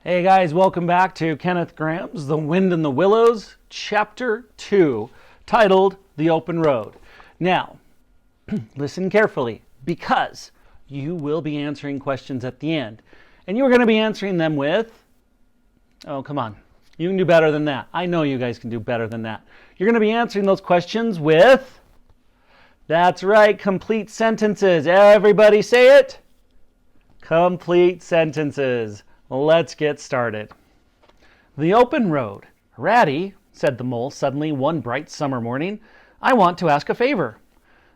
Hey guys, welcome back to Kenneth Graham's The Wind and the Willows, Chapter 2, titled The Open Road. Now, listen carefully, because you will be answering questions at the end. And you're going to be answering them with... Oh, come on. You can do better than that. I know you guys can do better than that. You're going to be answering those questions with... That's right, complete sentences. Everybody say it. Complete sentences. Let's get started. The open road. Ratty, said the mole suddenly one bright summer morning, I want to ask a favor.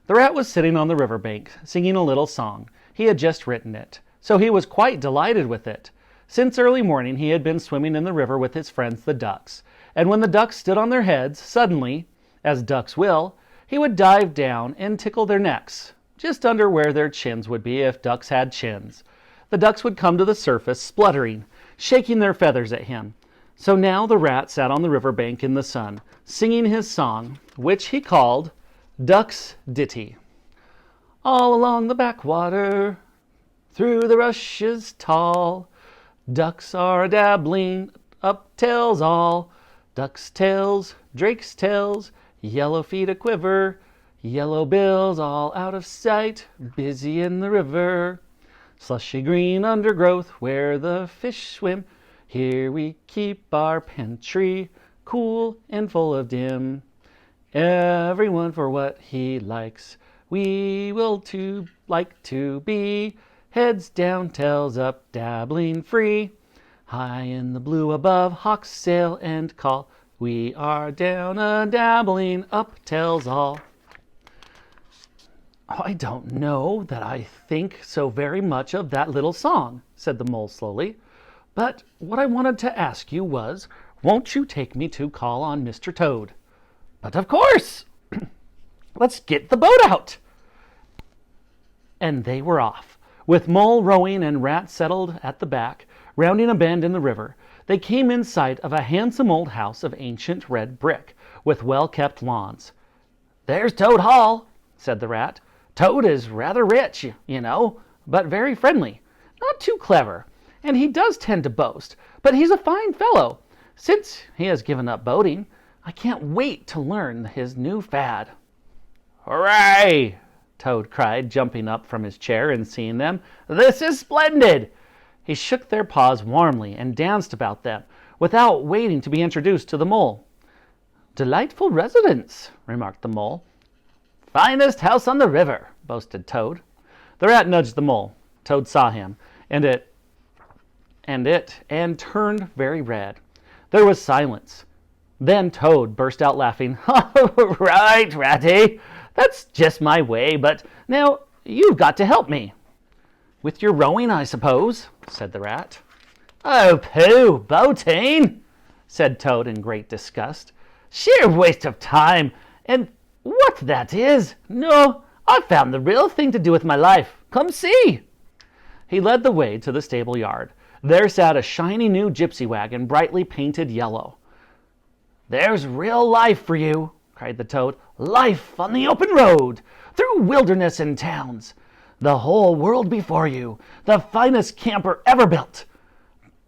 The rat was sitting on the riverbank, singing a little song. He had just written it, so he was quite delighted with it. Since early morning he had been swimming in the river with his friends the ducks, and when the ducks stood on their heads, suddenly, as ducks will, he would dive down and tickle their necks, just under where their chins would be if ducks had chins. The ducks would come to the surface, spluttering, shaking their feathers at him. So now the rat sat on the riverbank in the sun, singing his song, which he called Duck's Ditty. All along the backwater, through the rushes tall, ducks are dabbling up tails all. Ducks' tails, drakes' tails, yellow feet a quiver, yellow bills all out of sight, busy in the river. Slushy green undergrowth where the fish swim, here we keep our pantry, cool and full of dim. Everyone for what he likes, we will too like to be, heads down, tails up, dabbling free. High in the blue above, hawks sail and call, we are down a-dabbling up tails all. I don't know that I think so very much of that little song, said the mole slowly. But what I wanted to ask you was, won't you take me to call on Mr. Toad? But of course! Let's get the boat out! And they were off, with Mole rowing and Rat settled at the back, rounding a bend in the river. They came in sight of a handsome old house of ancient red brick, with well-kept lawns. There's Toad Hall, said the rat. Toad is rather rich, you know, but very friendly. Not too clever, and he does tend to boast, but he's a fine fellow. Since he has given up boating, I can't wait to learn his new fad. Hooray! Toad cried, jumping up from his chair and seeing them. This is splendid! He shook their paws warmly and danced about them, without waiting to be introduced to the mole. Delightful residence, remarked the mole. Finest house on the river, boasted Toad. The rat nudged the mole. Toad saw him, and turned very red. There was silence. Then Toad burst out laughing. Oh, right, Ratty. That's just my way, but now you've got to help me. With your rowing, I suppose, said the rat. Oh, pooh, boating, said Toad in great disgust. Sheer waste of time, and what that is? No, I've found the real thing to do with my life. Come see. He led the way to the stable yard. There sat a shiny new gypsy wagon, brightly painted yellow. There's real life for you, cried the Toad. Life on the open road, through wilderness and towns. The whole world before you, the finest camper ever built.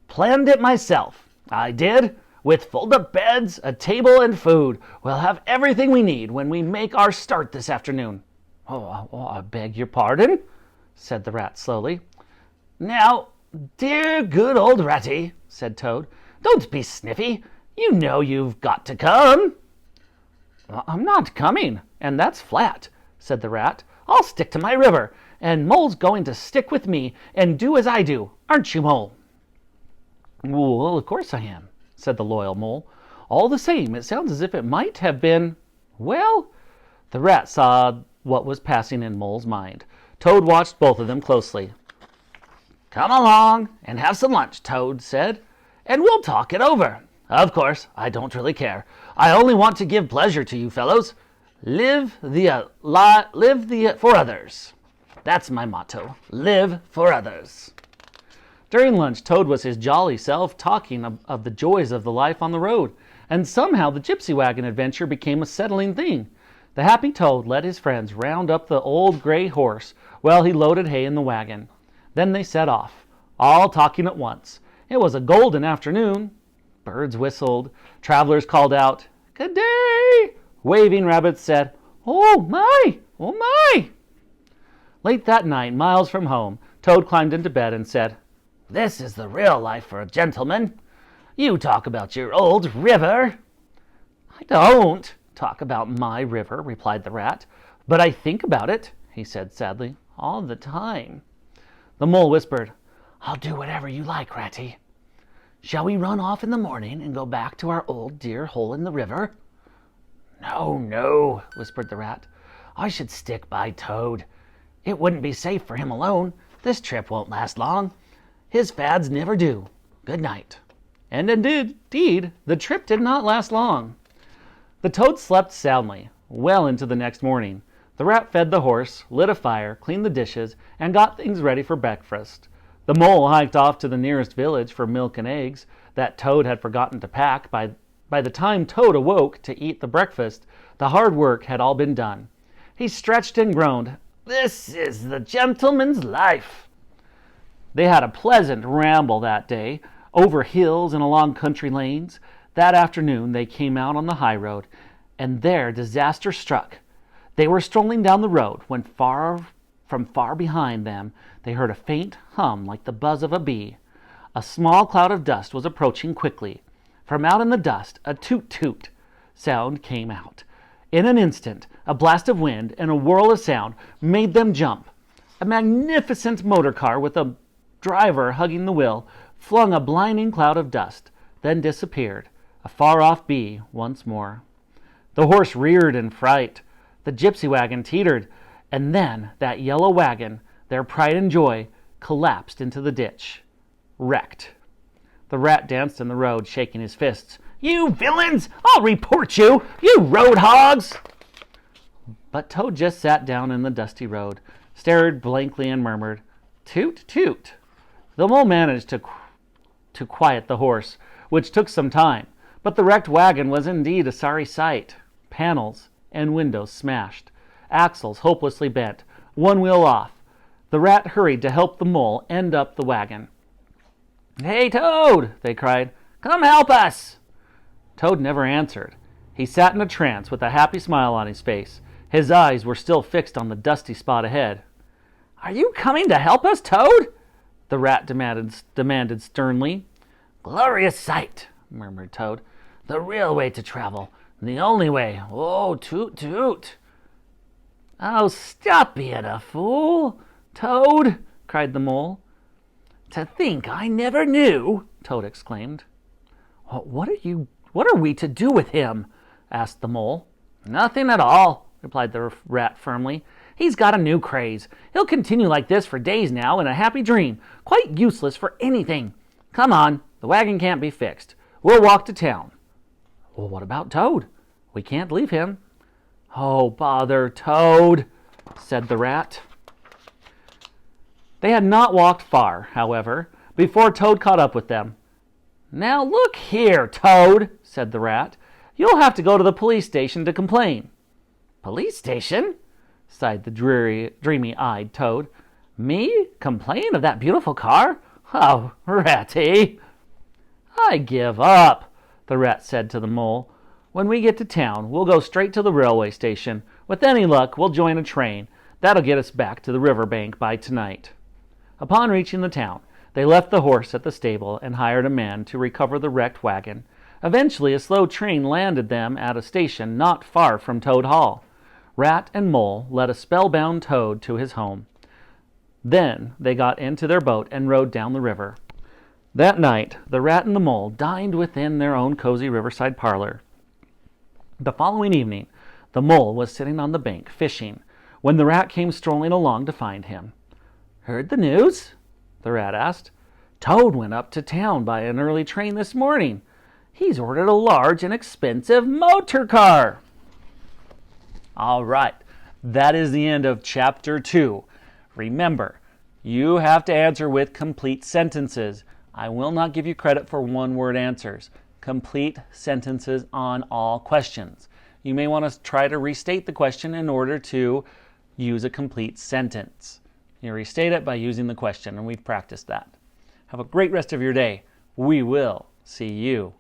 Planned it myself. I did. With fold-up beds, a table, and food, we'll have everything we need when we make our start this afternoon. Oh, I beg your pardon, said the rat slowly. Now, dear good old Ratty, said Toad, don't be sniffy. You know you've got to come. I'm not coming, and that's flat, said the rat. I'll stick to my river, and Mole's going to stick with me and do as I do. Aren't you, Mole? Well, of course I am, said the loyal mole. All the same, it sounds as if it might have been... Well, the rat saw what was passing in Mole's mind. Toad watched both of them closely. Come along and have some lunch, Toad said, and we'll talk it over. Of course, I don't really care. I only want to give pleasure to you fellows. Live for others. That's my motto. Live for others. During lunch, Toad was his jolly self, talking of the joys of the life on the road, and somehow the gypsy wagon adventure became a settling thing. The happy Toad let his friends round up the old gray horse while he loaded hay in the wagon. Then they set off, all talking at once, It was a golden afternoon. Birds whistled. Travelers called out, "Good day!" Waving rabbits said, "Oh my! Oh my!" Late that night, miles from home, Toad climbed into bed and said, "This is the real life for a gentleman. You talk about your old river." "I don't talk about my river," replied the rat, "but I think about it," he said sadly, "all the time." The mole whispered, "I'll do whatever you like, Ratty. Shall we run off in the morning and go back to our old dear hole in the river?" "No, no," whispered the rat. "I should stick by Toad. It wouldn't be safe for him alone. This trip won't last long. His fads never do. Good night." And indeed, the trip did not last long. The Toad slept soundly, well into the next morning. The rat fed the horse, lit a fire, cleaned the dishes, and got things ready for breakfast. The mole hiked off to the nearest village for milk and eggs that Toad had forgotten to pack. By the time Toad awoke to eat the breakfast, the hard work had all been done. He stretched and groaned, "This is the gentleman's life." They had a pleasant ramble that day, over hills and along country lanes. That afternoon they came out on the high road, and there disaster struck. They were strolling down the road when from far behind them they heard a faint hum like the buzz of a bee. A small cloud of dust was approaching quickly. From out in the dust a toot-toot sound came out. In an instant, a blast of wind and a whirl of sound made them jump. A magnificent motor car with a driver hugging the wheel flung a blinding cloud of dust, then disappeared, a far-off bee once more. The horse reared in fright. The gypsy wagon teetered, and then that yellow wagon, their pride and joy, collapsed into the ditch, wrecked. The rat danced in the road, shaking his fists. "You villains! I'll report you, you road hogs!" But Toad just sat down in the dusty road, stared blankly and murmured, "Toot, toot." The mole managed to quiet the horse, which took some time, but the wrecked wagon was indeed a sorry sight. Panels and windows smashed, axles hopelessly bent, one wheel off. The rat hurried to help the mole end up the wagon. "Hey, Toad!" they cried. "Come help us!" Toad never answered. He sat in a trance with a happy smile on his face. His eyes were still fixed on the dusty spot ahead. "Are you coming to help us, Toad?" the rat demanded sternly. "Glorious sight," murmured Toad. "The real way to travel. The only way. Oh, toot, toot." "Oh, stop being a fool, Toad," cried the mole. "To think I never knew," Toad exclaimed. What are we to do with him?" asked the mole. "Nothing at all," replied the rat firmly. "He's got a new craze. He'll continue like this for days now in a happy dream, quite useless for anything. Come on, the wagon can't be fixed. We'll walk to town." "Well, what about Toad? We can't leave him." "Oh, bother Toad," said the rat. They had not walked far, however, before Toad caught up with them. "Now look here, Toad," said the rat. "You'll have to go to the police station to complain." "Police station?" sighed the dreamy-eyed Toad. "Me? Complain of that beautiful car? Oh, Ratty!" "I give up," the rat said to the mole. "When we get to town, we'll go straight to the railway station. With any luck, we'll join a train. That'll get us back to the river bank by tonight." Upon reaching the town, they left the horse at the stable and hired a man to recover the wrecked wagon. Eventually, a slow train landed them at a station not far from Toad Hall. Rat and Mole led a spellbound Toad to his home. Then they got into their boat and rowed down the river. That night, the rat and the mole dined within their own cozy riverside parlor. The following evening, the mole was sitting on the bank fishing when the rat came strolling along to find him. "Heard the news?" the rat asked. "Toad went up to town by an early train this morning. He's ordered a large and expensive motor car." All right, that is the end of Chapter 2. Remember, you have to answer with complete sentences. I will not give you credit for one-word answers. Complete sentences on all questions. You may want to try to restate the question in order to use a complete sentence. You restate it by using the question, and we've practiced that. Have a great rest of your day. We will see you